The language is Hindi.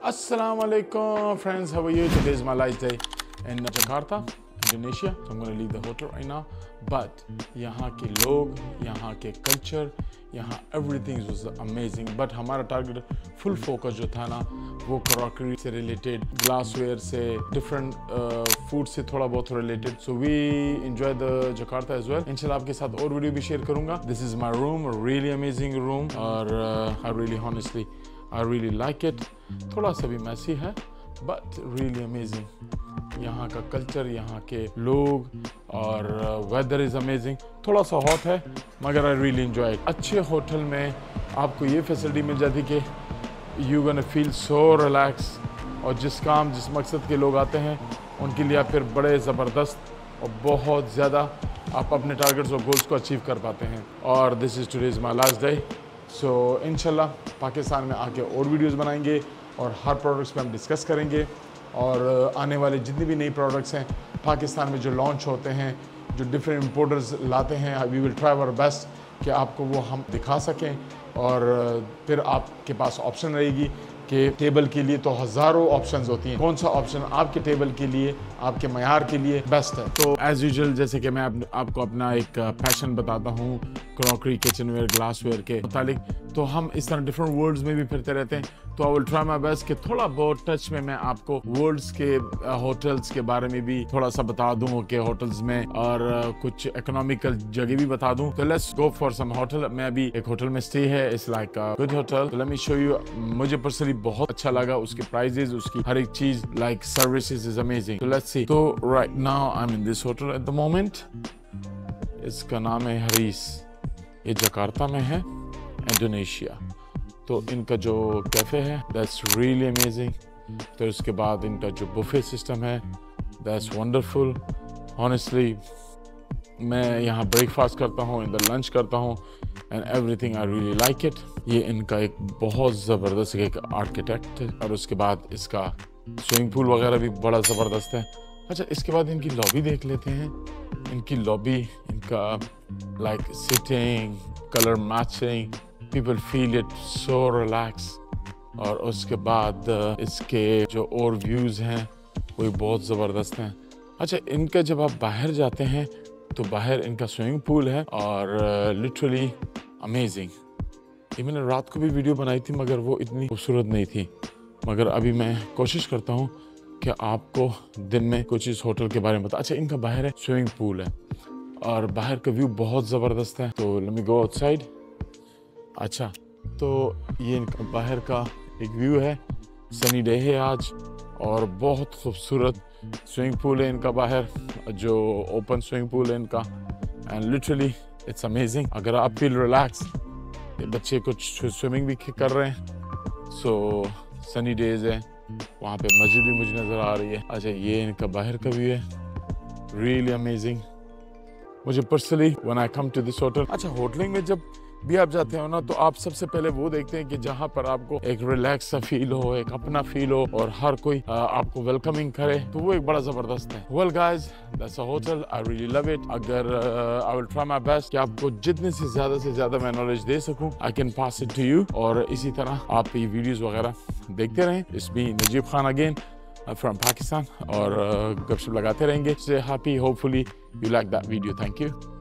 Assalamu alaikum friends, how are you? Today is my last day in Jakarta, Indonesia. So I'm going to leave the hotel right now. But यहाँ के लोग, यहाँ के culture, यहाँ everything was amazing. But हमारा target full focus जो था ना, वो crockery से related, glassware से, different food से थोड़ा बहुत related. So we enjoy the Jakarta as well. इंशाल्लाह आपके साथ और वीडियो भी शेयर करूँगा. This is my room, a really amazing room. और I really like it. थोड़ा सा भी मैसी है but really amazing. यहाँ का कल्चर, यहाँ के लोग और वेदर इज़ अमेजिंग. थोड़ा सा हॉट है मगर I really enjoy it. अच्छे होटल में आपको ये फैसिलिटी मिल जाती कि you gonna feel so relaxed. और जिस मकसद के लोग आते हैं उनके लिए आप फिर बड़े ज़बरदस्त और बहुत ज़्यादा आप अपने टारगेट्स और गोल्स को अचीव कर पाते हैं. और this is today is my last day. So इंशाल्लाह पाकिस्तान में आके और वीडियोस बनाएंगे और हर प्रोडक्ट्स पे हम डिस्कस करेंगे. और आने वाले जितने भी नई प्रोडक्ट्स हैं पाकिस्तान में जो लॉन्च होते हैं, जो डिफरेंट इम्पोर्टर्स लाते हैं, we will try our best कि आपको वो हम दिखा सकें. और फिर आपके पास ऑप्शन रहेगी कि टेबल के लिए तो हज़ारों ऑप्शंस होती हैं, कौन सा ऑप्शन आपके टेबल के लिए, आपके मयार के लिए बेस्ट है. तो एज़ यूजुअल जैसे कि मैं आपको अपना एक पैशन बताता हूँ क्रॉकरी, किचनवेयर, ग्लासवेयर के मुतालिक, तो हम इस तरह डिफरेंट वर्ल्ड्स में भी फिरते रहते हैं. तो आई विल ट्राई माय बेस्ट कि थोड़ा बहुत टच में मैं आपको वर्ल्ड्स के होटल्स के बारे में भी थोड़ा सा बता दूँ कि होटल्स में, और कुछ इकोनॉमिकल जगह भी बता दूँ. तो let's go for some hotel. मैं अभी एक होटल में स्टे है, it's like a good hotel. Let me show you. मुझे पर्सनली बहुत अच्छा लगा, उसके प्राइजेस, उसकी हर एक चीज, लाइक सर्विसेज इज अमेजिंग. तो लेट्स सी. तो right now I am in this hotel at the moment. इसका नाम है हरीस. ये जकार्ता में है, इंडोनेशिया. तो इनका जो कैफ़े है दैट्स रियली अमेजिंग. तो इसके बाद इनका जो बुफे सिस्टम है दैट्स वंडरफुल. ऑनेस्टली मैं यहाँ ब्रेकफास्ट करता हूँ, इधर लंच करता हूँ and everything I really like it. ये इनका एक बहुत ज़बरदस्त एक आर्किटेक्ट है. और उसके बाद इसका स्विमिंग पूल वगैरह भी बड़ा ज़बरदस्त है. अच्छा, इसके बाद इनकी लॉबी देख लेते हैं. इनकी लॉबी, इनका like sitting, colour matching, people feel it so relax. और उसके बाद इसके जो और व्यूज़ हैं वो बहुत ज़बरदस्त हैं. अच्छा, इनका जब आप बाहर जाते हैं तो बाहर इनका स्विमिंग पूल है और लिटरली अमेजिंग. ये मैंने रात को भी वीडियो बनाई थी मगर वो इतनी खूबसूरत नहीं थी. मगर अभी मैं कोशिश करता हूँ कि आपको दिन में कुछ इस होटल के बारे में बता. अच्छा, इनका बाहर है स्विमिंग पूल है और बाहर का व्यू बहुत ज़बरदस्त है. तो लेट मी गो आउटसाइड. अच्छा, तो ये इनका बाहर का एक व्यू है. सनी डे है आज और बहुत खूबसूरत स्विमिंग पूल है इनका बाहर, जो ओपन स्विमिंग पूल है इनका. And literally it's amazing. अगर आप फील रिलैक्स, बच्चे कुछ स्विमिंग भी कर रहे हैं, सो सनी डेज है. वहाँ पे मस्जिद भी मुझे नज़र आ रही है. अच्छा, ये इनका बाहर का व्यू है, रियली अमेजिंग. मुझे personally when I come to this hotel. अच्छा, होटलिंग में जब भी आप जाते हो ना तो आप सबसे पहले वो देखते हैं कि जहाँ पर आपको एक रिलैक्स सा फील हो, एक अपना फील हो और हर कोई आपको वेलकमिंग करे, तो वो एक बड़ा ज़बरदस्त है. Well guys, that's a hotel. I really love it. अगर I will try my best कि आपको जितने से ज़्यादा मैं नॉलेज दे सकूँ, I can pass it to you. और इसी तरह आप ये वीडियोज़ वगैरह देखते रहें. It's me Najeeb Khan again from Pakistan. और गपशप लगाते रहेंगे. से happy, hopefully you like that video. Thank you.